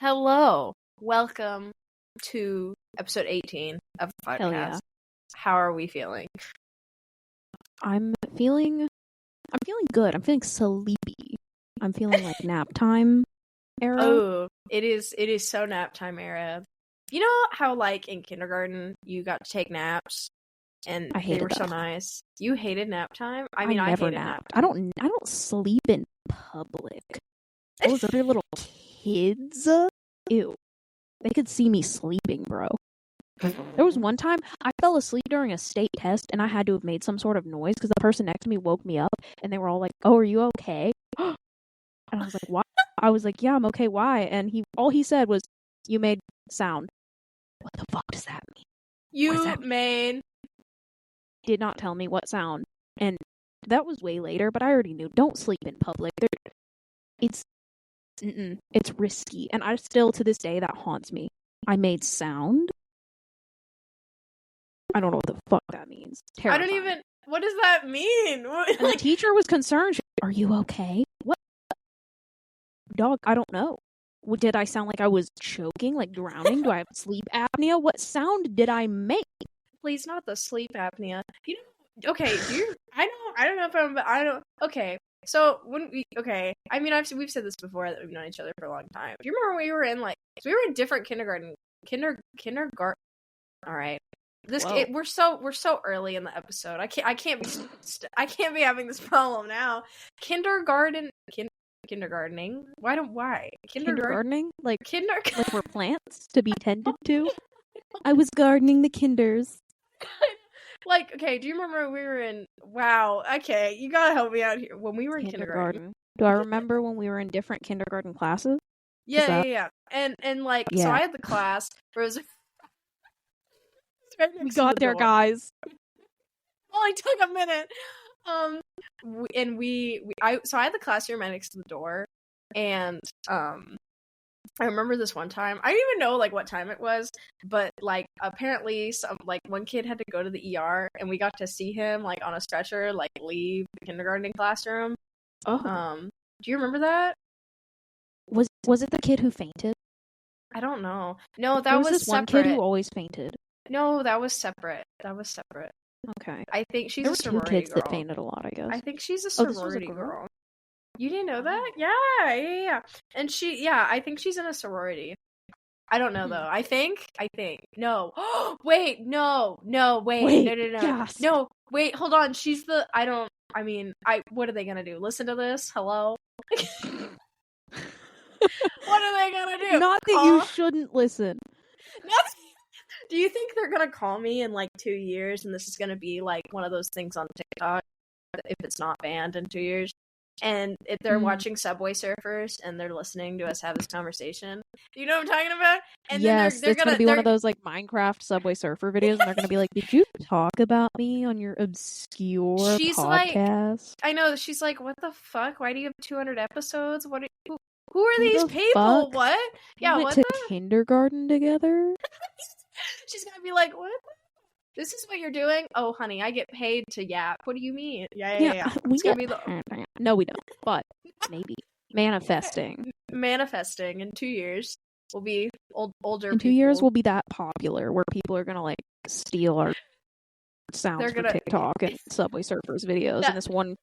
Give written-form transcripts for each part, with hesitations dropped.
Hello. Welcome to episode 18 of the podcast. Hell yeah. How are we feeling? I'm feeling good. I'm feeling sleepy. I'm feeling like nap time era. Oh, it is so nap time era. You know how like in kindergarten you got to take naps and they were so nice. You hated nap time? I mean, I never hated napped. nap. I don't sleep in public. Those other little kids, ew. They could see me sleeping, bro. There was one time I fell asleep during a state test and I had to have made some sort of noise because the person next to me woke me up and they were all like, "Oh, are you okay?" And I was like, "Why?" I was like, "Yeah, I'm okay. Why?" And all he said was, "You made sound." What the fuck does that mean? Did not tell me what sound. And that was way later, but I already knew. Don't sleep in public. It's risky. And I still, to this day, that haunts me. I made sound. I don't know what the fuck that means. Terrifying. What does that mean? And the teacher was concerned. She was like, "Are you okay?" What? Dog, I don't know. Did I sound like I was choking, like drowning? Do I have sleep apnea? What sound did I make? Please, not the sleep apnea. Okay, I don't know if okay. So I mean, we've said this before that we've known each other for a long time. Do you remember we were in different kindergarten. All right. We're so early in the episode. I can't be having this problem now. Kindergartening. Why? Kindergartening? Like we're plants to be tended to? I was gardening the kinders. Like, okay, do you remember we were in... Wow, okay, you gotta help me out here. When we were in kindergarten. Do I remember when we were in different kindergarten classes? Yeah. And like, so I had the class where it was... right we got there, guys. Only took a minute. So I had the classroom right next to the door, and I remember this one time. I didn't even know like what time it was, but like apparently one kid had to go to the ER, and we got to see him like on a stretcher like leave the kindergarten classroom. Oh. Do you remember that? Was it the kid who fainted? I don't know. No, that was this separate. One kid who always fainted. No, that was separate. Okay. I think she's there a sorority two kids girl. that fainted a lot, I guess. I think she's a sorority girl. You didn't know that? Yeah. And I think she's in a sorority. I don't know though. I think. No. Wait, no. Wait, no. Yes. No, wait, hold on. What are they gonna do? Listen to this? Hello? What are they gonna do? Not that you shouldn't listen. Do you think they're gonna call me in like 2 years and this is gonna be like one of those things on TikTok if it's not banned in 2 years? And if they're watching Subway Surfers and they're listening to us have this conversation. You know what I'm talking about? And yes, then it's going to be one of those like Minecraft Subway Surfer videos, and they're going to be like, "Did you talk about me on your obscure podcast?" I know, she's like, "What the fuck? Why do you have 200 episodes? Who are these people? Fuck? What? Yeah, we went to kindergarten together?" She's going to be like, "What? This is what you're doing? Oh, honey, I get paid to yap. What do you mean?" Yeah. No, we don't. But maybe manifesting in 2 years we'll be older. In 2 years we'll be that popular where people are gonna like steal our sounds for TikTok and Subway Surfers videos, and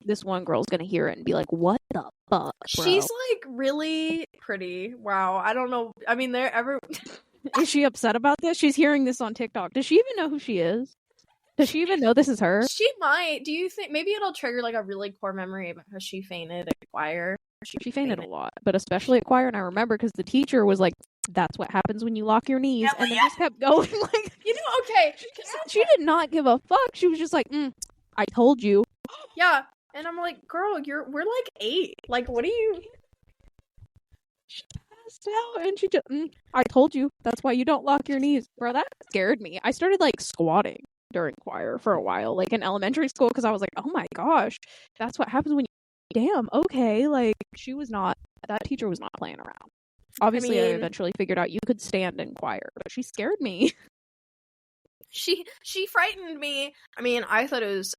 this one girl's gonna hear it and be like, "What the fuck, bro?" She's like really pretty. Wow, I don't know. I mean, Is she upset about this? She's hearing this on TikTok. Does she even know who she is? Does she even know this is her? She might. Do you think maybe it'll trigger like a really core memory about how she fainted at choir? She fainted a lot, but especially at choir. And I remember because the teacher was like, "That's what happens when you lock your knees," and then just kept going. Like, okay. She did not give a fuck. She was just like, "I told you." Yeah, and I'm like, "Girl, we're like 8. Like, what are you?" She passed out, and she just, "I told you. That's why you don't lock your knees, bro." That scared me. I started like squatting during choir for a while, like in elementary school, because I was like, "Oh my gosh, that's what happens when you." Damn. Okay. Like that teacher was not playing around. Obviously, I eventually figured out you could stand in choir, but she scared me. She frightened me. I mean, I thought it was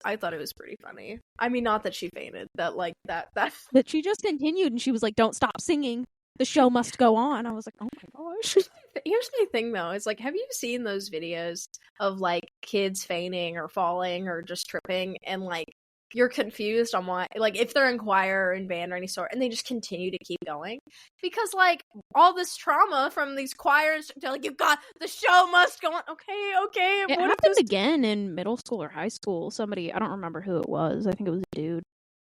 pretty funny. I mean, not that she fainted, that like that But she just continued, and she was like, "Don't stop singing." the show must go on. I was like, oh my gosh. Here's my thing though, is like, have you seen those videos of like kids fainting or falling or just tripping, and like you're confused on why, like if they're in choir or in band or any sort, and they just continue to keep going because like all this trauma from these choirs, they're like, you've got, the show must go on. Okay. It happened again in middle school or high school. Somebody, I don't remember who it was. I think it was a dude,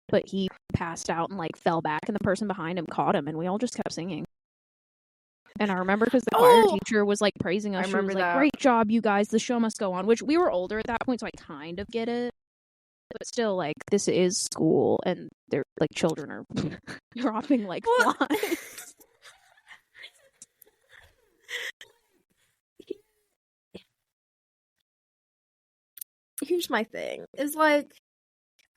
but he passed out and like fell back, and the person behind him caught him, and we all just kept singing. And I remember because the choir teacher was like praising us. She was like, "Great job, you guys! The show must go on." Which we were older at that point, so I kind of get it. But still, like, this is school, and they're like children are dropping like flies. Here's my thing: is like,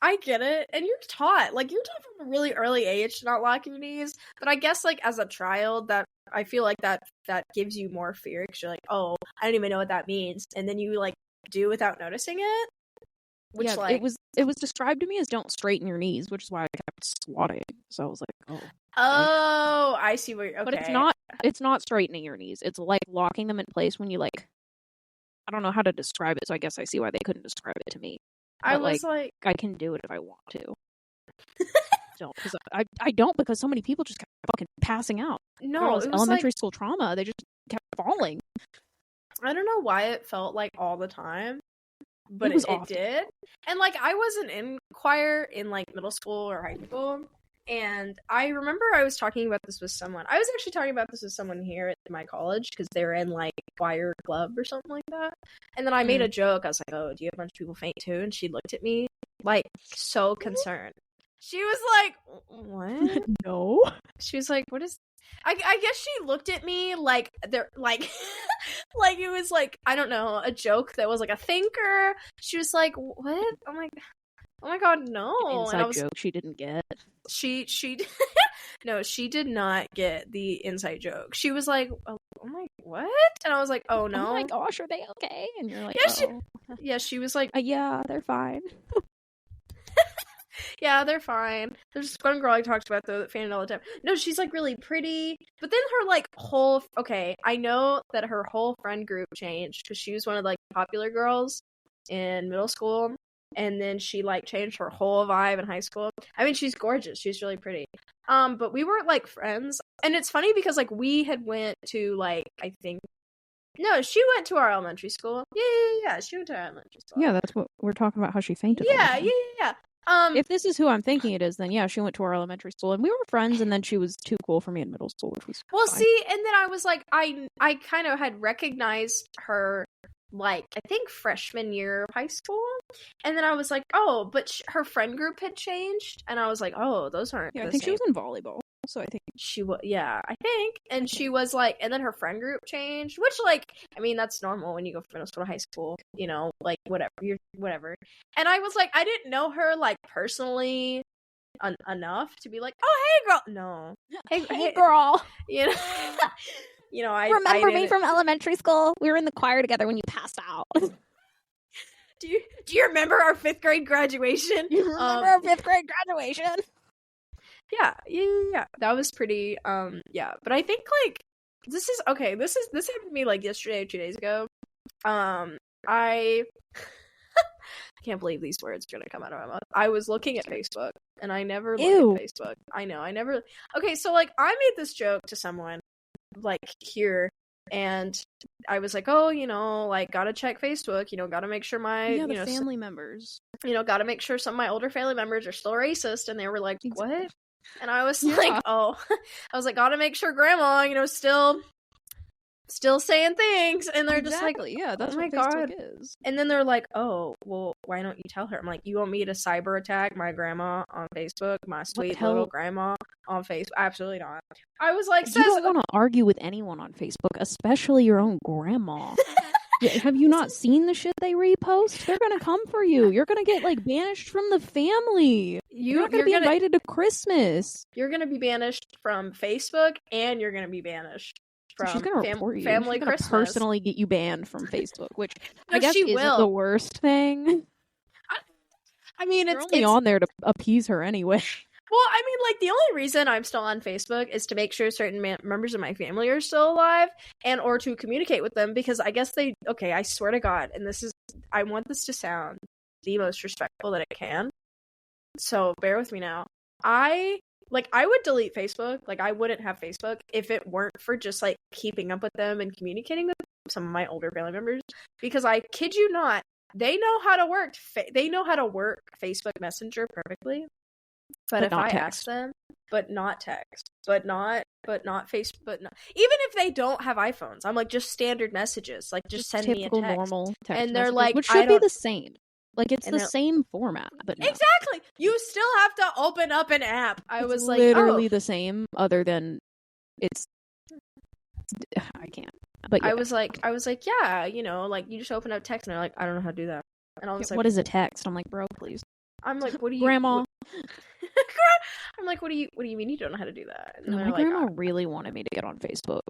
I get it, and you're taught from a really early age to not lock your knees. But I guess like as a child, that I feel like that gives you more fear because you're like, oh, I don't even know what that means, and then you like do without noticing it. Which, yeah, like, it was described to me as don't straighten your knees, which is why I kept squatting. So I was like, oh, I see what you're, okay. But it's not straightening your knees. It's like locking them in place when you like, I don't know how to describe it, so I guess I see why they couldn't describe it to me. But, I was like, I can do it if I want to. Don't, because I don't, because so many people just kept fucking passing out. No, it was elementary school trauma. They just kept falling. I don't know why it felt like all the time. But it did. And like I wasn't in choir in like middle school or high school, and I remember I was talking about this with someone. I was actually talking about this with someone here at my college because they were in like choir club or something like that. And then I made a joke. I was like, "Oh, do you have a bunch of people faint too?" And she looked at me like so concerned. She was like, "What?" No. She was like, "What is?" I guess she looked at me like they're like like it was like, I don't know, a joke that was like a thinker. She was like, what? I'm like, oh my god, no. Inside joke she didn't get. She no, she did not get the inside joke. She was like, oh my, what? And I was like, oh no. Oh my gosh, are they okay? And you're like, yeah, she was like, yeah, they're fine. Yeah, they're fine. There's this one girl I talked about, though, that fainted all the time. No, she's, like, really pretty. But then her, like, whole... Okay, I know that her whole friend group changed, because she was one of, like, the popular girls in middle school. And then she, like, changed her whole vibe in high school. I mean, she's gorgeous. She's really pretty. But we weren't, like, friends. And it's funny, because, like, we had went to, like, I think... No, she went to our elementary school. Yeah. She went to our elementary school. Yeah, that's what we're talking about, how she fainted. Yeah. If this is who I'm thinking it is, then yeah, she went to our elementary school, and we were friends, and then she was too cool for me in middle school, which was fine. See, and then I was like, I kind of had recognized her, like, I think freshman year of high school, and then I was like, oh, but her friend group had changed, and I was like, oh, those aren't I think she was in volleyball. So I think she was, I think. And she was like, and then her friend group changed, which, like, I mean, that's normal when you go from middle school to high school, you know, like, whatever. And I was like, I didn't know her, like, personally enough to be like, oh, hey, girl. No. Hey girl. You know, I remember me from elementary school? We were in the choir together when you passed out. Do you remember our 5th grade graduation? You remember our 5th grade graduation? Yeah. That was pretty, But I think, like, this happened to me, like, yesterday or 2 days ago. I can't believe these words are gonna come out of my mouth. I was looking at Facebook, and I never look at Facebook. I know, I never... Okay, so, like, I made this joke to someone, like, here, and I was like, oh, you know, like, gotta check Facebook, you know, gotta make sure my... the family members. You know, gotta make sure some of my older family members are still racist, and they were like, what? And I was like, oh, I was like, gotta make sure grandma, you know, still saying things. And they're just like, yeah, that's oh what my Facebook God. is. And then they're like, oh, well, why don't you tell her? I'm like, you want me to cyber attack my grandma on Facebook? My sweet little grandma on Facebook? Absolutely not. I was like, you don't want to argue with anyone on Facebook, especially your own grandma. Have you not seen the shit they repost? They're gonna come for you. You're gonna get, like, banished from the family. You're not gonna be invited to Christmas. You're gonna be banished from Facebook, and you're gonna be banished from she's gonna report you. Family she's gonna Christmas. Personally get you banned from Facebook, which no, I guess isn't the worst thing. I mean, You're only on there to appease her anyway. Well, I mean, like, the only reason I'm still on Facebook is to make sure certain members of my family are still alive and or to communicate with them, because I guess I swear to God, and I want this to sound the most respectful that it can, so bear with me now. I would delete Facebook. Like, I wouldn't have Facebook if it weren't for just, like, keeping up with them and communicating with some of my older family members, because I kid you not, they know how to work Facebook Messenger perfectly. But if I ask them, but not text, but not Facebook, but not, even if they don't have iPhones, I'm like, just standard messages, like, just send me a text, normal text, and they're like, which should be the same. Like, it's the same format, but no. Exactly. You still have to open up an app. I was like, literally the same, other than I can't. But yeah. I was like, yeah, you know, like, you just open up text, and they're like, I don't know how to do that. And I was like, what is a text? I'm like, bro, please. I'm like, what do you, Grandma? I'm like, what do you mean you don't know how to do that? And my grandma really wanted me to get on Facebook,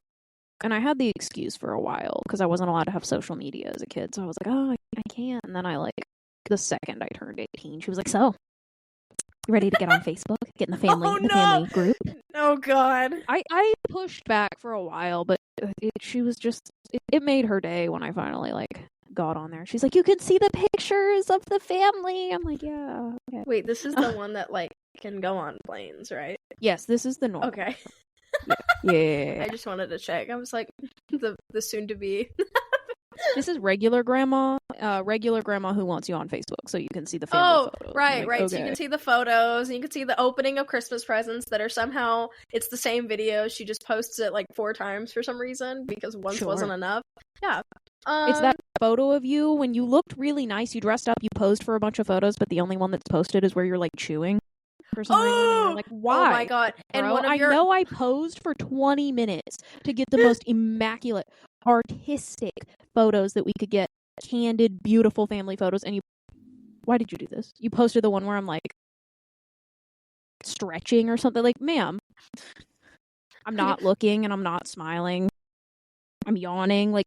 and I had the excuse for a while because I wasn't allowed to have social media as a kid. So I was like, oh, I can't. And then the second I turned 18, she was like, so, you ready to get on Facebook? Get in the family, family group? Oh, God. I pushed back for a while, but she was just, it made her day when I finally, got on there. She's like, you can see the pictures of the family. I'm like, yeah, okay. Wait, this is the one that, like, can go on planes, right? Yes, this is the normal. Okay. Yeah. I just wanted to check. I was like, the soon-to-be... This is regular grandma who wants you on Facebook so you can see the family photos. Right. Okay. So you can see the photos, and you can see the opening of Christmas presents that are somehow, it's the same video. She just posts it like 4 times for some reason, because once wasn't enough. Yeah. It's that photo of you when you looked really nice, you dressed up, you posed for a bunch of photos, but the only one that's posted is where you're like chewing for some reason. And you're like, why? Oh my God. And bro, I know I posed for 20 minutes to get the most immaculate, artistic photos that we could get, candid, beautiful family photos, and why did you do this? You posted the one where I'm like stretching or something. Like, ma'am, I'm not looking and I'm not smiling. I'm yawning. Like,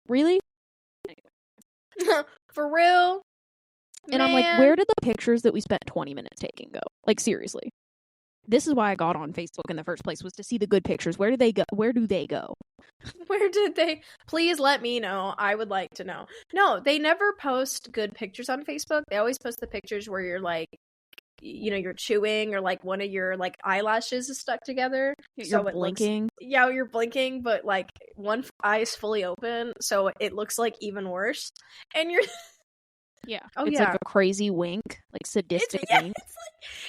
really? For real? And I'm like, where did the pictures that we spent 20 minutes taking go? Like, seriously. This is why I got on Facebook in the first place, was to see the good pictures. Where do they go? Where do they go? Where did they? Please let me know. I would like to know. No, they never post good pictures on Facebook. They always post the pictures where you're like, you know, you're chewing, or like one of your like eyelashes is stuck together. You're blinking. You're blinking, but like one eye is fully open, so it looks like even worse. And you're yeah. It's like a crazy wink, like sadistic wink.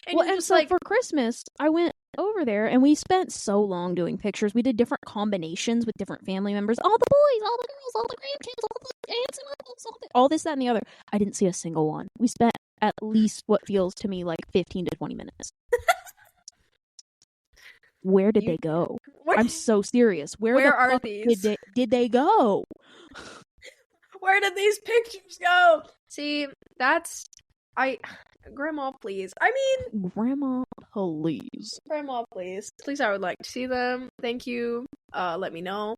It's like, and so for Christmas, I went over there and we spent so long doing pictures. We did different combinations with different family members. All the boys, all the girls, all the grandkids, all the aunts and uncles, all this, that, and the other. I didn't see a single one. We spent at least what feels to me like 15 to 20 minutes. Where did they go? I'm so serious. Where are these? Did they go? Where did these pictures go? See, Grandma, please. I mean, Grandma, please. Grandma, please. Please, I would like to see them. Thank you. Let me know.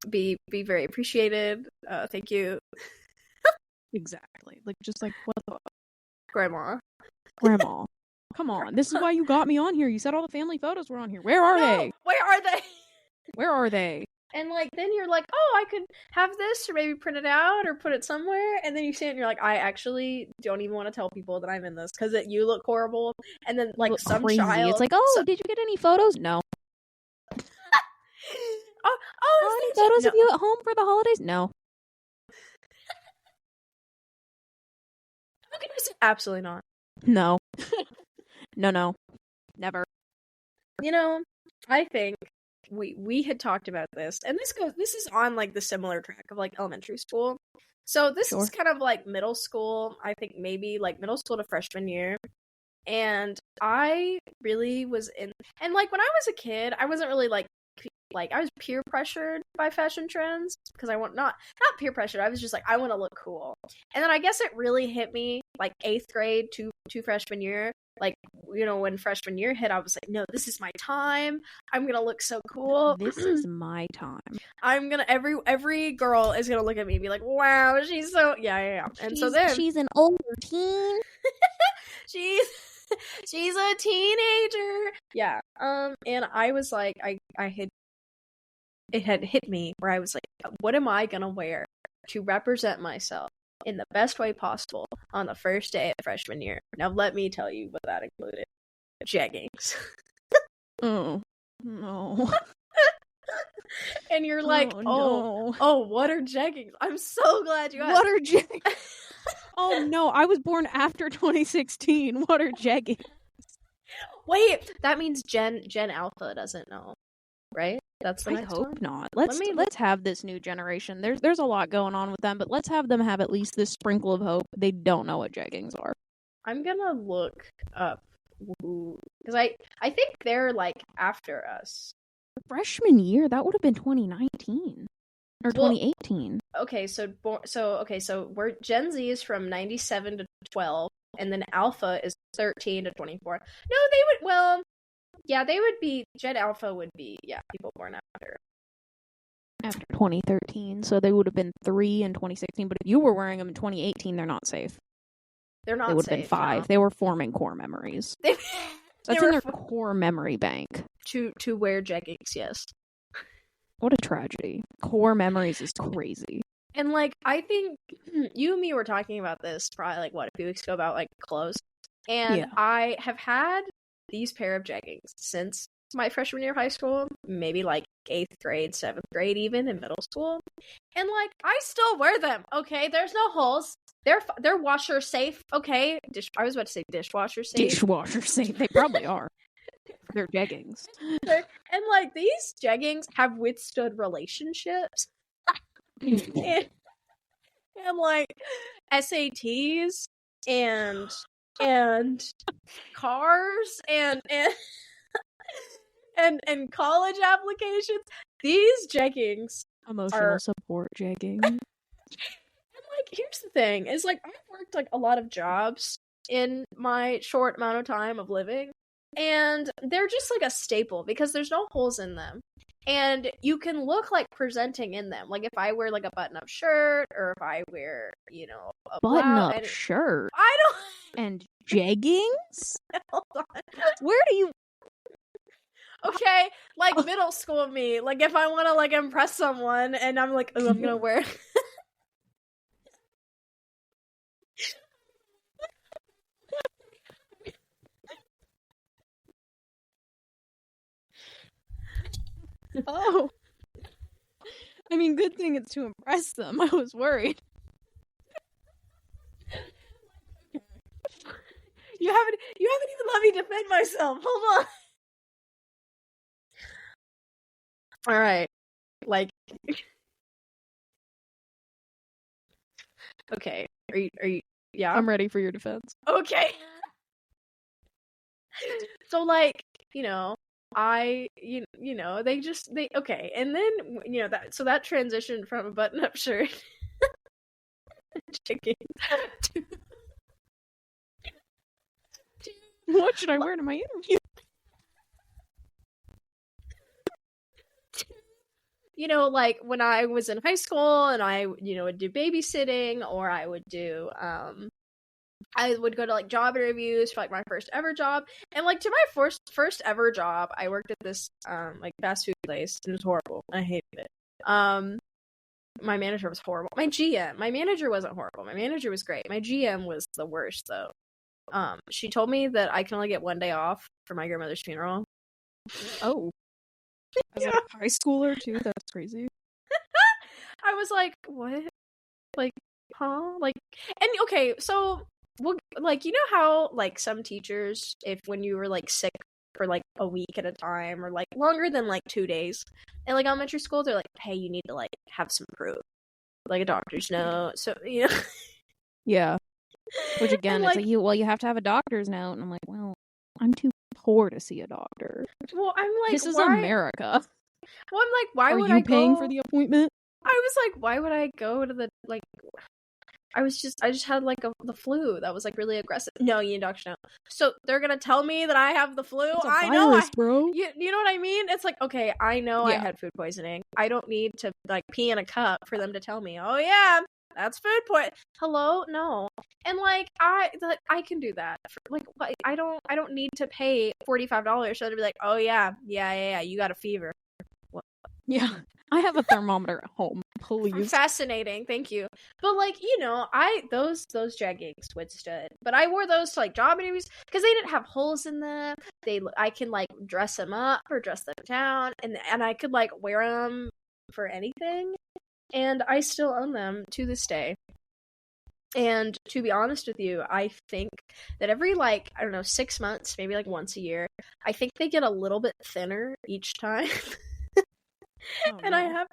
Be very appreciated. Thank you. Exactly. Like, just like, what the Grandma. Come on. This is why you got me on here. You said all the family photos were on here. Where are they? Where are they? Where are they? And, like, then you're like, oh, I could have this, or maybe print it out, or put it somewhere. And then you see it, and you're like, I actually don't even want to tell people that I'm in this, because you look horrible. And then, like, some crazy. child... It's like, did you get any photos? No. Any photos of you at home for the holidays? No. Absolutely not. No. No. Never. You know, I think we had talked about this, and this is on like the similar track of like elementary school. So this is kind of like middle school, I think maybe like middle school to freshman year. And I really was and like when I was a kid, I wasn't really like I was peer pressured by fashion trends, because I want not peer pressured. I was just like, I want to look cool. And then I guess it really hit me like 8th grade to freshman year. Like, you know, when freshman year hit, I was like, no, this is my time. I'm gonna look so cool. This is my time. I'm gonna every girl is gonna look at me and be like, wow, she's so yeah. And so then she's an older teen. She's a teenager. Yeah. And I was like, it had hit me where I was like, what am I gonna wear to represent myself in the best way possible on the first day of freshman year? Now let me tell you what that included. Jeggings. Oh, no. And you're like, no. What are jeggings? I'm so glad you asked. What are jeggings? Oh no, I was born after 2016. What are jeggings? Wait, that means Gen Alpha doesn't know, right? That's the I next hope one? not. Let's have this new generation. There's a lot going on with them, but let's have them have at least this sprinkle of hope. They don't know what jeggings are. I'm gonna look up because I think they're like after us. Freshman year, that would have been 2019 or 2018. Okay, so we're Gen Z is from 97 to 12, and then Alpha is 13 to 24. No, they would be Gen Alpha would be people born after 2013, so they would have been 3 in 2016. But if you were wearing them in 2018, they're not safe. They're not. They would safe, have been 5. No. They were forming core memories. That's in their core memory bank. To wear jeggings, yes. What a tragedy. Core memories is crazy. And like, I think you and me were talking about this probably like a few weeks ago about like clothes. And I have had these pair of jeggings since my freshman year of high school, maybe like 8th grade, 7th grade, even in middle school. And like, I still wear them. Okay, there's no holes. They're washer safe. Okay, I was about to say dishwasher safe. Dishwasher safe. They probably are. They're jeggings. And like, these jeggings have withstood relationships. and like SATs and cars and college applications. These jeggings emotional support jeggings. And like, here's the thing, is like, I've worked like a lot of jobs in my short amount of time of living, and they're just like a staple because there's no holes in them. And you can look like presenting in them. Like if I wear like a button-up shirt, or if I wear, a button-up shirt. I don't. And jeggings? Hold on. Where do you? Okay, like middle school me. Like if I want to like impress someone, and I'm like, I'm gonna wear. Oh. I mean, good thing it's to impress them. I was worried. You haven't even let me defend myself. Hold on. All right. Like, okay. Are you yeah? I'm ready for your defense. Okay. So like, okay, and then that transitioned from a button-up shirt to what should I wear to my interview? Like when I was in high school and I would do babysitting, or I would do I would go to like job interviews for like my first ever job, and like to my first ever job, I worked at this like fast food place. It was horrible. I hated it. My manager was horrible. My manager wasn't horrible. My manager was great. My GM was the worst though. She told me that I can only get one day off for my grandmother's funeral. Oh, as a high schooler too. That's crazy. I was like, what? Like, huh? Like, and okay, so. Well, like, how like some teachers, if when you were like sick for like a week at a time, or like longer than like 2 days, and like elementary school, they're like, hey, you need to like have some proof, like a doctor's note. So yeah. Which again, it's like you have to have a doctor's note, and I'm like, well, I'm too poor to see a doctor. Well, I'm like, this is America. Well, I'm like, why would I go? Are you paying for the appointment? I was like, why would I go to the like? I just had like the flu that was like really aggressive. No, you need a doctor's note. So they're gonna tell me that I have the flu. It's a virus, bro. You know what I mean? It's like, okay, I know I had food poisoning. I don't need to like pee in a cup for them to tell me. Oh yeah, That's food point. Hello, no. And like I can do that. Like I don't need to pay $45 so to be like, oh yeah, you got a fever. What? Yeah, I have a thermometer at home. Please. Fascinating, thank you. But like those jeggings withstood. But I wore those to like job interviews because they didn't have holes in them. I can like dress them up or dress them down, and I could like wear them for anything. And I still own them to this day. And to be honest with you, I think that every like, I don't know, 6 months, maybe like once a year, I think they get a little bit thinner each time. Oh, and no.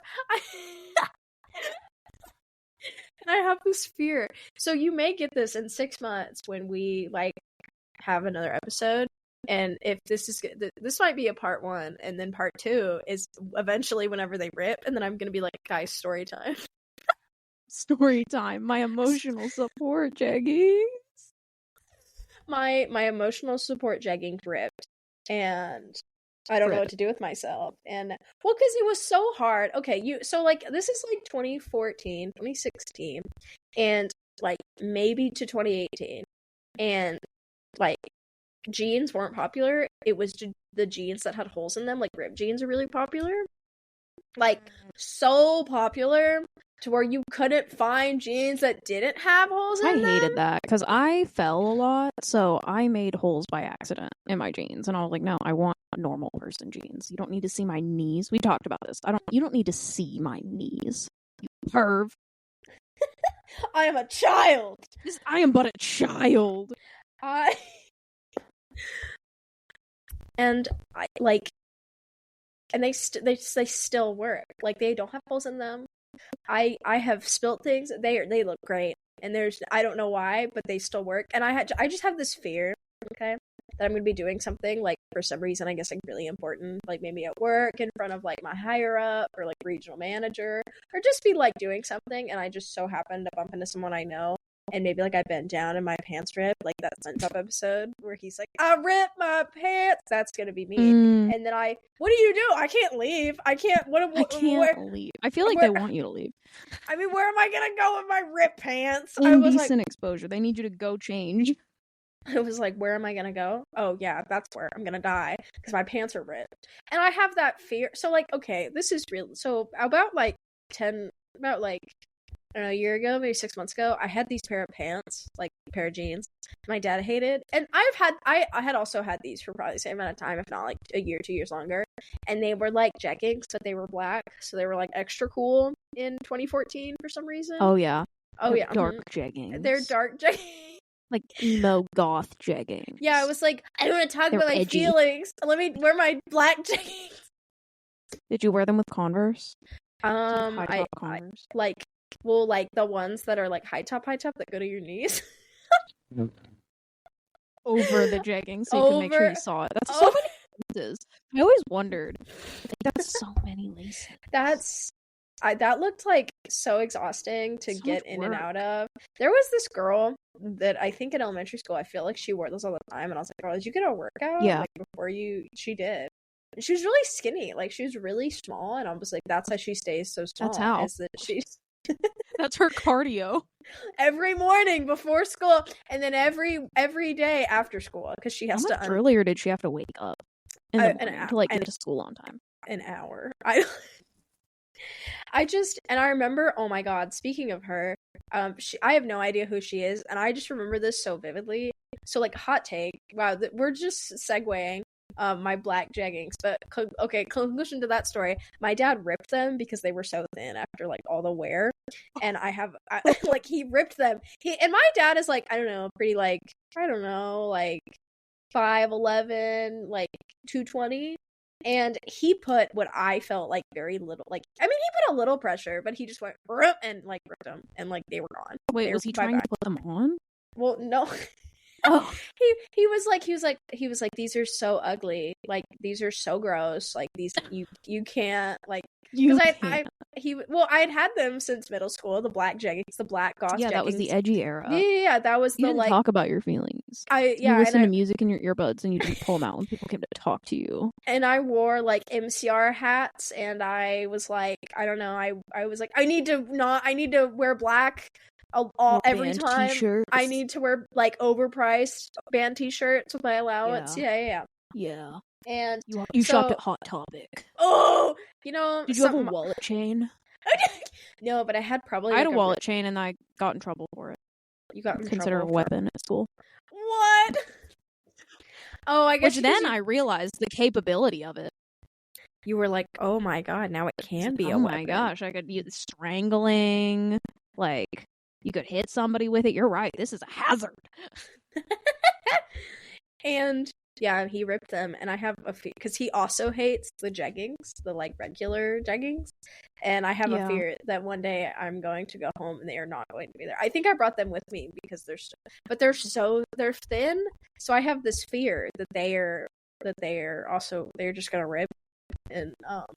I have this fear. So you may get this in 6 months when we like have another episode. And if this might be a part 1, and then part 2 is eventually whenever they rip, and then I'm gonna be like, guys, story time. Story time. My emotional support jeggings. My emotional support jeggings ripped, and I don't know what to do with myself. And well, because it was so hard. Okay, so like this is like 2014, 2016, and like maybe to 2018, and like jeans weren't popular. It was the jeans that had holes in them, like ripped jeans are really popular. Like so popular to where you couldn't find jeans that didn't have holes in them. I hated that because I fell a lot, so I made holes by accident in my jeans, and I was like, no, I want normal person jeans. You don't need to see my knees. We talked about this. You don't need to see my knees. You perv. I am a child. I am but a child. And I like, and they still work. Like they don't have holes in them. I have spilt things. They look great, and I don't know why, but they still work. And I just have this fear, okay, that I'm gonna be doing something like for some reason, I guess like really important, like maybe at work in front of like my higher up or like regional manager, or just be like doing something, and I just so happen to bump into someone I know. And maybe like I bent down and my pants ripped, like that SpongeBob episode where he's like, "I ripped my pants." That's gonna be me. And then what do you do? I can't leave. I can't. I can't leave. I feel like they want you to leave. I mean, where am I gonna go with my ripped pants? Indecent exposure. They need you to go change. I was like, where am I gonna go? Oh yeah, that's where I'm gonna die because my pants are ripped. And I have that fear. So like, okay, this is real. So about I don't know, a year ago, maybe 6 months ago, I had these pair of pants, like a pair of jeans my dad hated. And I had also had these for probably the same amount of time, if not like a year, 2 years longer. And they were like jeggings, but they were black. So they were like extra cool in 2014 for some reason. Oh yeah. Yeah. Dark jeggings. They're dark jeggings. Like emo goth jeggings. Yeah, I was like, I don't want to talk about my feelings. Let me wear my black jeggings. Did you wear them with Converse? Converse? Like the ones that are like high top that go to your knees. Over the jeggings, so you can make sure you saw it. That's so many laces. I always wondered. Like, that's so many laces. That looked like so exhausting to get in and out of. There was this girl that I think in elementary school, I feel like she wore those all the time, and I was like, girl, did you get a workout? Yeah. Like, before she did. And she was really skinny. Like, she was really small, and I was like, that's how she stays so small. That's how. Is that she's... That's her cardio. Every morning before school, and then every day after school, because she has How much earlier did she have to wake up in the morning to get to school on time? An hour. I remember, oh my god, speaking of her, I have no idea who she is, and I just remember this so vividly. So like, hot take, wow, we're just segueing my black jeggings, but okay, conclusion to that story, my dad ripped them because they were so thin after like all the wear, and like he ripped them, and my dad is like, I don't know, pretty like, I don't know, like 5'11", like 220. And he put what I felt like very little, like, I mean, he put a little pressure, but he just went and like ripped them, and like they were gone. Wait, was he trying to put them on? Well, no. Oh, he was like, these are so ugly, like these are so gross, like these you can't, like, You Because can't. I had them since middle school. The black jeggings, the black goth Yeah, jeggings. that was the edgy era. Yeah, that was You the didn't like. talk about your feelings. You You listened to music in your earbuds and you didn't pull them out when people came to talk to you. And I wore like MCR hats, and I was like, I don't know, I was like, I need to wear black every band time. t-shirts. I need to wear like overpriced band t-shirts with my allowance. Yeah. And You shopped at Hot Topic. Oh, Did you have a wallet chain? No, but I had probably. I had a wallet chain and I got in trouble for it. You got in Considered trouble a weapon at school. What? Oh, I guess. Which then I realized the capability of it. You were like, oh my god, now it can be a weapon. Oh my gosh, I could use strangling. Like, you could hit somebody with it. You're right. This is a hazard. And yeah, he ripped them, and I have a fear because he also hates the jeggings, the like regular jeggings, and I have a fear that one day I'm going to go home and they are not going to be there. I think I brought them with me because they're thin, so I have this fear that they're just gonna rip, and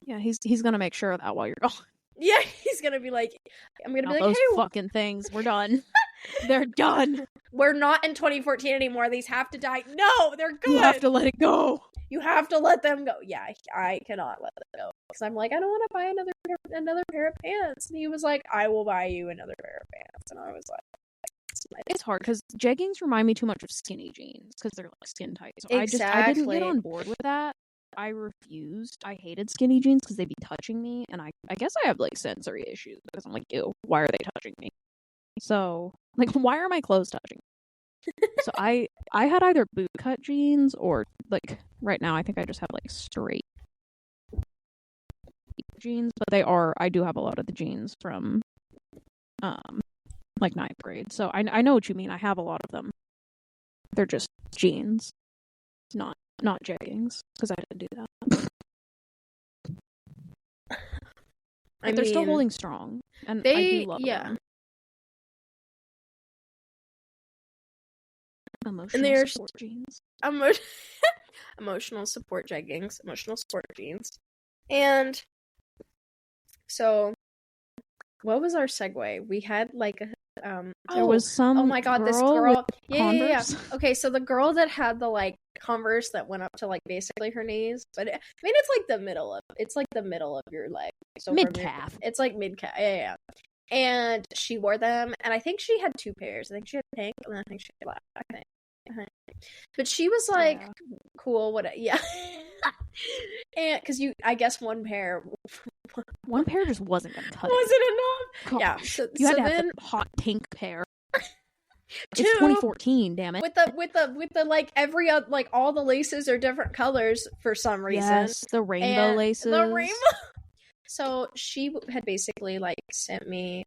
yeah, he's gonna make sure of that while you're gone. Yeah, he's gonna be like, I'm gonna be like, those hey, fucking things, we're done. They're done. We're not in 2014 anymore. These have to die. No, they're good. You have to let it go. You have to let them go. Yeah, I cannot let them go. Because I'm like, I don't want to buy another pair of pants. And he was like, I will buy you another pair of pants. And I was like, it's hard because jeggings remind me too much of skinny jeans because they're like skin tight. So exactly. I didn't get on board with that. I refused. I hated skinny jeans because they'd be touching me, and I guess I have like sensory issues because I'm like, ew, why are they touching me? So like, why are my clothes touching me? So I had either bootcut jeans or like right now I think I just have like straight jeans, but I do have a lot of the jeans from like 9th grade. So I know what you mean. I have a lot of them. They're just jeans, not jeggings, because I didn't do that. But they're still holding strong, and I do love them. Emotional support jeans. Emotional support jeggings. Emotional support jeans. And so, what was our segue? We had like a there was some. Oh my god, this girl. Yeah. Okay, so the girl that had the like Converse that went up to like basically her knees, but it's like the middle of your leg, so mid calf. It's like mid calf. Yeah. And she wore them, and I think she had 2 pairs. I think she had pink, and I think she had black. I think. But she was like, cool. What? Yeah. And because I guess one pair just wasn't gonna cut it. Enough. Gosh. Yeah. So you had to then, have the hot pink pair. It's 2014, damn it. With the like every other, like all the laces are different colors for some reason. Yes, the rainbow laces. The rainbow. So she had basically like sent me.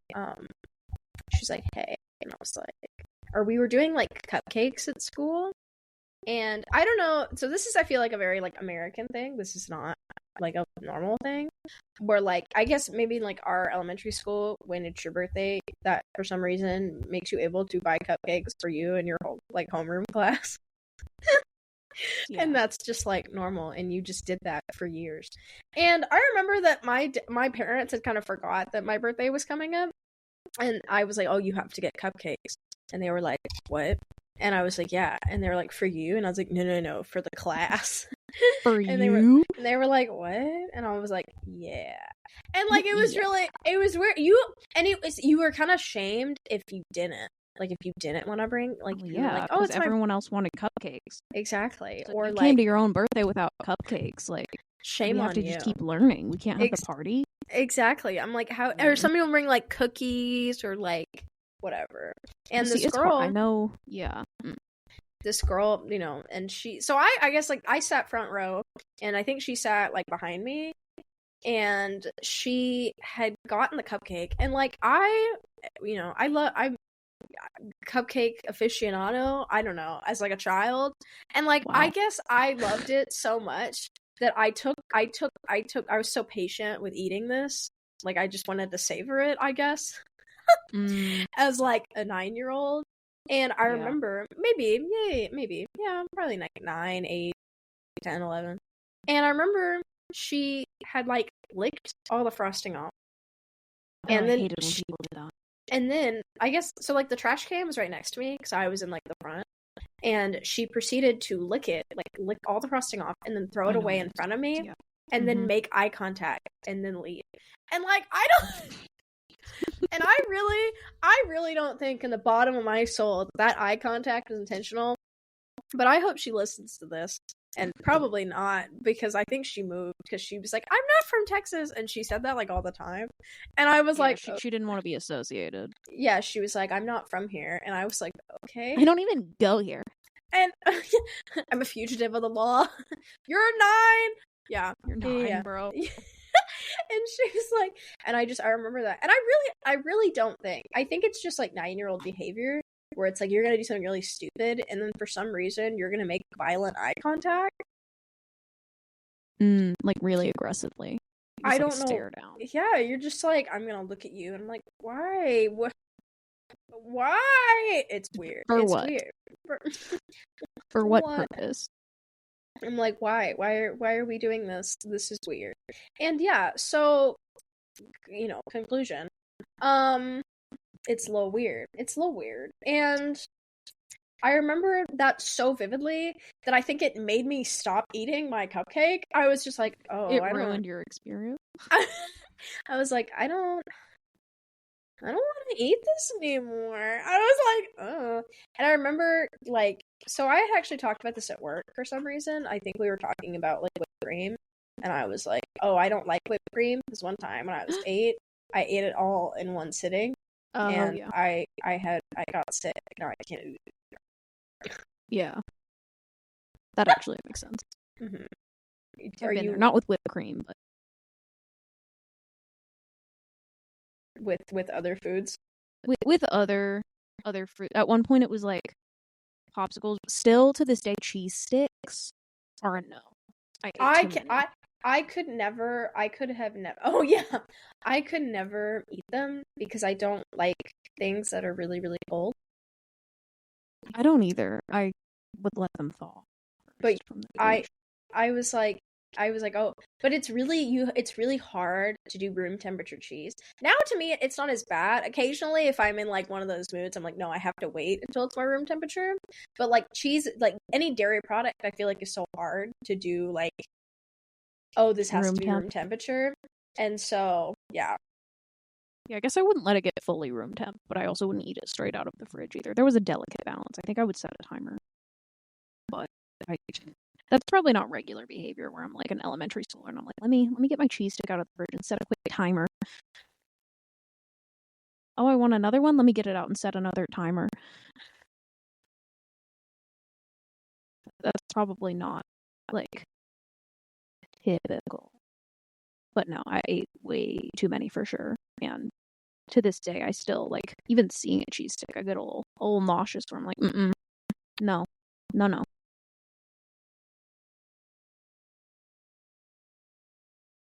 She's like, hey, and I was like, or we were doing like cupcakes at school, and I don't know. So this is, I feel like, a very like American thing. This is not like a normal thing. Where like, I guess maybe like our elementary school, when it's your birthday, that for some reason makes you able to buy cupcakes for you and your whole like homeroom class. Yeah. And that's just like normal, and you just did that for years. And I remember that my parents had kind of forgot that my birthday was coming up, and I was like, oh, you have to get cupcakes. And they were like, what? And I was like, yeah. And they were like, for you? And I was like, no, for the class. For and you? They were like, what? And I was like, yeah. And like, it was really, it was weird. You were kind of shamed if you didn't. Like, if you didn't want to bring, like, yeah, because like, everyone else wanted cupcakes. Exactly. So or you like, came to your own birthday without cupcakes. Like, shame on you. We have to just keep learning. We can't have the party. Exactly. I'm like, how? Or some people bring like cookies or like whatever. And this girl, I know. Yeah. This girl, and she. So I guess like I sat front row, and I think she sat like behind me, and she had gotten the cupcake, and like I'm cupcake aficionado, I don't know, as like a child, and like I guess I loved it so much that I was so patient with eating this, like I just wanted to savor it, I guess. As like a 9-year-old. And I remember maybe probably like 9, 8, 10, 11, and I remember she had like licked all the frosting off. Oh, And I then hated when people do that. and then I guess so like the trash can was right next to me because I was in like the front. And she proceeded to lick all the frosting off and then throw it away in front of me. Yeah. And then make eye contact and then leave. And like I don't and I really don't think in the bottom of my soul that eye contact was intentional. But I hope she listens to this. And probably not, because I think she moved because she was like, I'm not from Texas, and she said that like all the time. And I was like, she didn't want to be associated. yeah, she was like, I'm not from here. And I was like, okay. I don't even go here. And I'm a fugitive of the law. You're 9. Yeah. You're 9, bro. And she was like, and I remember that. And I really don't think. I think it's just like 9-year-old behavior where it's like you're going to do something really stupid and then for some reason you're going to make violent eye contact. Like really aggressively. Just, I don't like, know. Stare down. Yeah, you're just like, I'm going to look at you. And I'm like, why? Why? It's weird. For it's what? Weird. For what purpose? I'm like, why? Why are we doing this? This is weird. And yeah, so conclusion. It's a little weird. And I remember that so vividly that I think it made me stop eating my cupcake. I was just like, oh, it ruined your experience. I was like, I don't want to eat this anymore. I was like, oh. And I remember, like, so I had actually talked about this at work for some reason. I think we were talking about, like, whipped cream. And I was like, oh, I don't like whipped cream. Because one time when I was 8, I ate it all in one sitting. And yeah. I got sick. Now I can't eat it. Yeah. That actually makes sense. Mm-hmm. Are you not with whipped cream, but with other foods? With other fruit. At one point it was like popsicles. Still to this day, cheese sticks are a no. I could have never. Oh yeah, I could never eat them because I don't like things that are really, really cold. I don't either. I would let them thaw. But I was like, oh, but it's really hard to do room temperature cheese. Now to me, it's not as bad. Occasionally, if I'm in like one of those moods, I'm like, no, I have to wait until it's my room temperature. But like cheese, like any dairy product, I feel like is so hard to do. Like, oh, this has to be room temperature, and so yeah. Yeah, I guess I wouldn't let it get fully room temp, but I also wouldn't eat it straight out of the fridge either. There was a delicate balance. I think I would set a timer, but that's probably not regular behavior where I'm like an elementary schooler and I'm like, let me get my cheese stick out of the fridge and set a quick timer. Oh, I want another one? Let me get it out and set another timer. That's probably not like typical. But no, I ate way too many for sure. And to this day, I still like even seeing a cheese stick, I get a little nauseous where I'm like, no.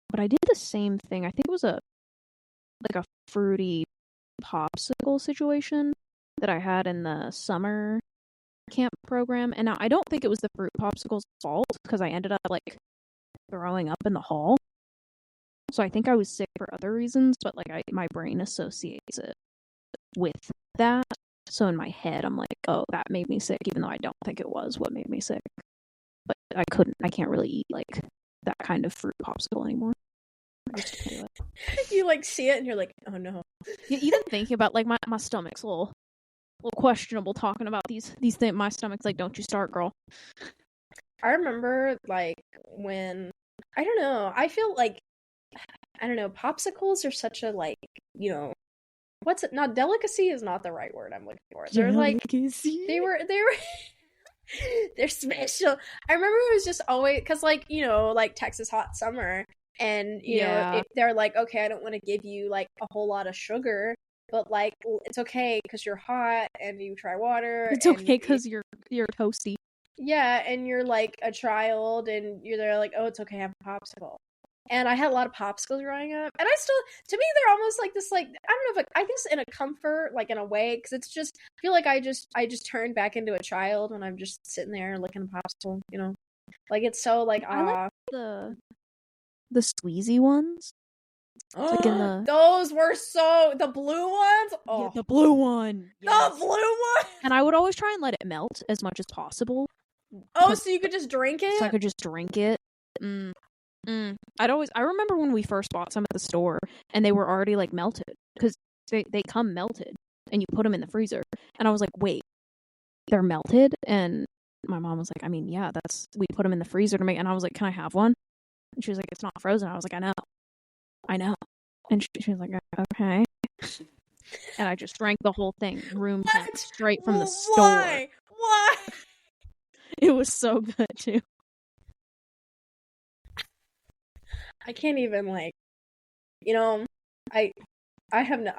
But I did the same thing. I think it was a fruity popsicle situation that I had in the summer camp program. And now I don't think it was the fruit popsicle's fault because I ended up like throwing up in the hall. So I think I was sick for other reasons, but like my brain associates it with that. So in my head, I'm like, oh, that made me sick, even though I don't think it was what made me sick. But I can't really eat like that kind of fruit popsicle anymore. You like see it and you're like, oh no. Even thinking about like my stomach's a little questionable talking about these things. My stomach's like, don't you start, girl. I remember like when I don't know. I feel like popsicles are such a like, what's it? Not delicacy is not the right word I'm looking for. They're delicacy. Like they were they're special. I remember it was just always because like like Texas hot summer. And, they're like, okay, I don't want to give you, like, a whole lot of sugar, but, like, it's okay because you're hot and you try water. It's okay because you're toasty. Yeah, and you're, like, a child, and they're like, oh, it's okay, have a popsicle. And I had a lot of popsicles growing up. And I still, to me, they're almost like this, like, I don't know if, I guess in a comfort, like, in a way, because it's just, I feel like I just turned back into a child when I'm just sitting there licking a popsicle, Like, it's so, like, I like The squeezy ones. Like in the... Those were the blue ones? Oh. Yeah, the blue one. Yes. The blue one? And I would always try and let it melt as much as possible. Oh, so you could just drink it? So I could just drink it. I remember when we first bought some at the store, and they were already, like, melted. Because they come melted, and you put them in the freezer. And I was like, wait, they're melted? And my mom was like, I mean, yeah, we put them in the freezer to make... And I was like, can I have one? And she was like, it's not frozen. I was like, I know. And she was like, okay. And I just drank the whole thing, room temp, straight from the store. Why? It was so good, too. I can't even, like, you know, I have no,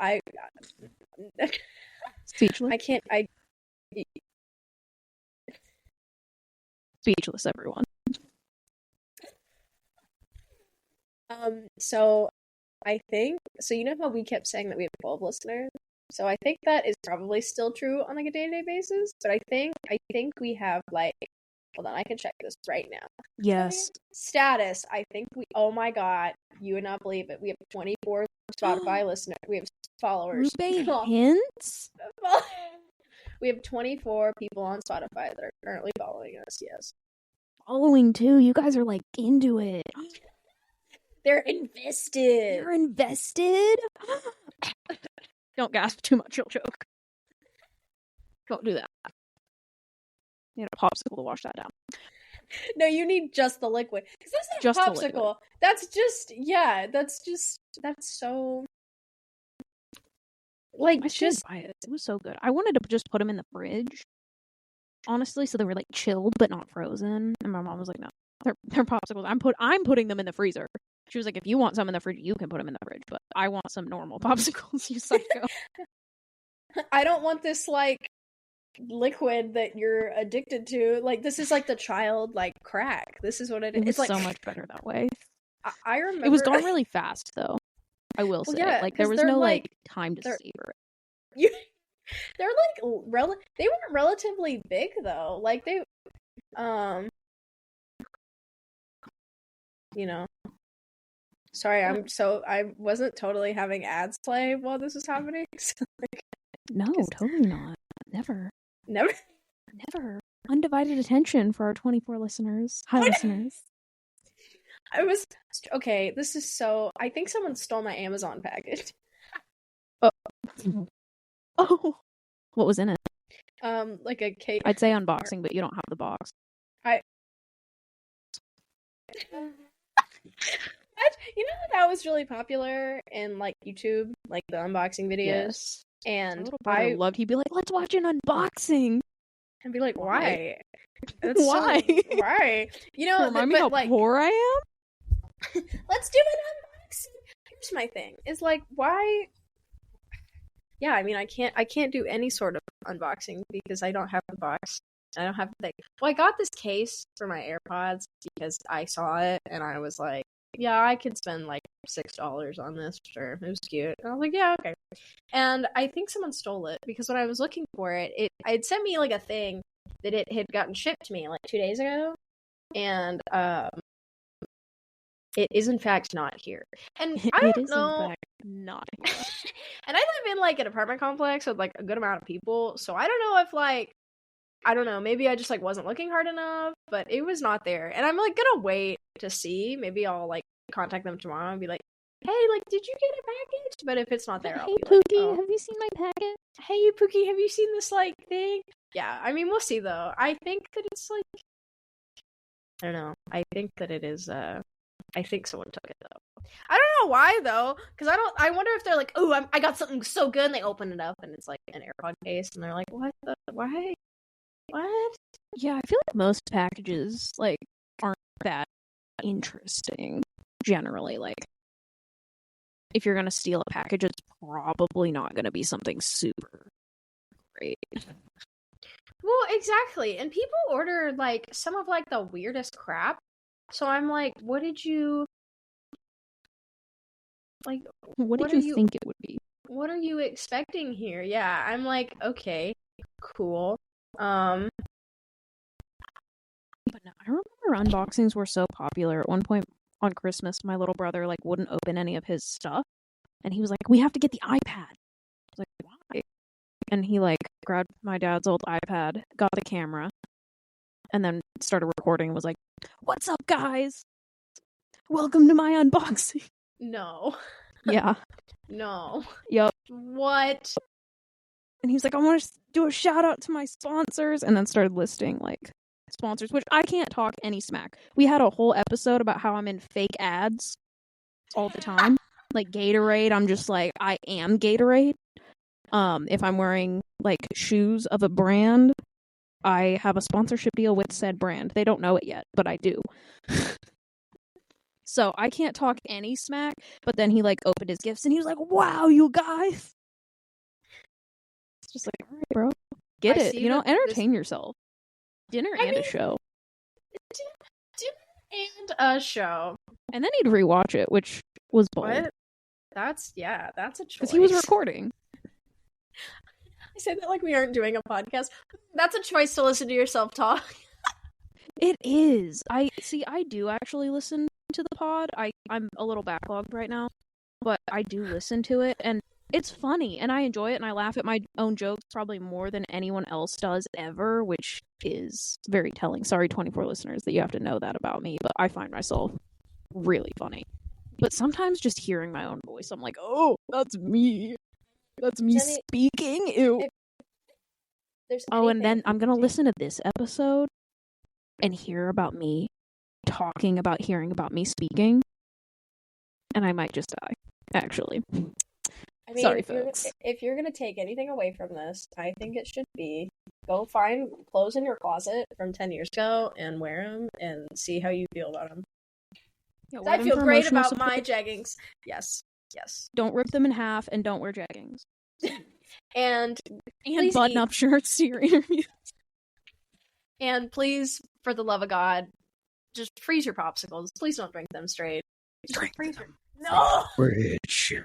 Speechless? Speechless, everyone. So I think, so you know how we kept saying that we have 12 listeners? So I think that is probably still true on, like, a day-to-day basis, but I think we have, like, hold on, I can check this right now. Yes. Status, I think oh my god, you would not believe it, we have 24 Spotify listeners, we have followers. Hints? We have 24 people on Spotify that are currently following us, yes. Following, too, you guys are, like, into it. They're invested. You're invested? Don't gasp too much, you'll choke. Don't do that. You need a popsicle to wash that down. No, you need just the liquid. Because that's not a popsicle. That's so... Like, I just buy it. It was so good. I wanted to just put them in the fridge, honestly, so they were, like, chilled but not frozen. And my mom was like, no, they're popsicles. I'm putting them in the freezer. She was like, if you want some in the fridge, you can put them in the fridge, but I want some normal popsicles, you psycho. I don't want this, like, liquid that you're addicted to. Like, this is like the child, like, crack. This is what it is. It's like so much better that way. I remember it was gone really fast, though. I will say, yeah, like, there was no like time to savor it. They're like they weren't relatively big though. Like they, you know. Sorry, I wasn't totally having ads play while this was happening. So, like, no, totally not. Never. Undivided attention for our 24 listeners. Hi, listeners. Okay, this is so... I think someone stole my Amazon package. Oh. What was in it? Like a cake. I'd say unboxing, but you don't have the box. You know that was really popular in, like, YouTube, like the unboxing videos? Yes. And I loved, he'd be like, let's watch an unboxing. And be like, why? Why? Why? You know, remind me how poor I am? Let's do an unboxing. Here's my thing. Is like, why? Yeah, I mean, I can't do any sort of unboxing because I don't have the box. I don't have the thing. Well, I got this case for my AirPods because I saw it and I was like, yeah, I could spend like $6 on this. Sure, it was cute. And I was like, yeah, okay. And I think someone stole it because when I was looking for it, it sent me like a thing that it had gotten shipped to me like 2 days ago, and it is in fact not here. And I don't know. In fact not here. And I live in like an apartment complex with like a good amount of people, so I don't know if like, I don't know, maybe I just like wasn't looking hard enough, but it was not there. And I'm like gonna wait to see. Maybe I'll like contact them tomorrow and be like, hey, like, did you get a package? But if it's not there, I'll be Pookie, like, oh. Have you seen my package? Hey, Pookie, have you seen this like thing? Yeah, I mean, we'll see though. I think that it's like, I don't know. I think that it is. I think someone took it though. I don't know why though, because I wonder if they're like, oh, I got something so good, and they open it up and it's like an AirPod case, and they're like, why? What? Yeah, I feel like most packages like aren't that interesting. Generally, like if you're gonna steal a package, it's probably not gonna be something super great. Well, exactly. And people order like some of like the weirdest crap. So I'm like, what did you think it would be? What are you expecting here? Yeah, I'm like, okay, cool. But no, I remember unboxings were so popular at one point. on Christmas, my little brother like wouldn't open any of his stuff, and he was like, "We have to get the iPad." I was like, "Why?" And he like grabbed my dad's old iPad, got the camera, and then started recording. And was like, "What's up, guys? Welcome to my unboxing." No. Yeah. No. Yep. What? And he was like, "I want to do a shout out to my sponsors," and then started listing like sponsors, which I can't talk any smack. We had a whole episode about how I'm in fake ads all the time. Like Gatorade, I'm just like, I am Gatorade. If I'm wearing like shoes of a brand, I have a sponsorship deal with said brand. They don't know it yet, but I do. So I can't talk any smack, but then he like opened his gifts and he was like, "Wow, you guys." It's just like, all right, bro. Get it. You know, entertain yourself. Dinner and a show. Dinner and a show. And then he'd rewatch it, which was bold. What? That's a choice. Because he was recording. I said that like we aren't doing a podcast. That's a choice to listen to yourself talk. It is. I do actually listen to the pod. I'm a little backlogged right now, but I do listen to it, and it's funny, and I enjoy it, and I laugh at my own jokes probably more than anyone else does ever, which is very telling. Sorry, 24 listeners, that you have to know that about me, but I find myself really funny. But sometimes just hearing my own voice, I'm like, oh, that's me. That's me speaking. Ew. And then I'm going to listen to this episode and hear about me talking about hearing about me speaking, and I might just die, actually. I mean, sorry, folks. If you're going to take anything away from this, I think it should be go find clothes in your closet from 10 years ago and wear them and see how you feel about them. Yeah, I feel great about my jeggings. Yes. Don't rip them in half and don't wear jeggings. and button up shirts to your interviews. And please, for the love of God, just freeze your popsicles. Please don't drink them straight. Drink freeze them. No! Fridge.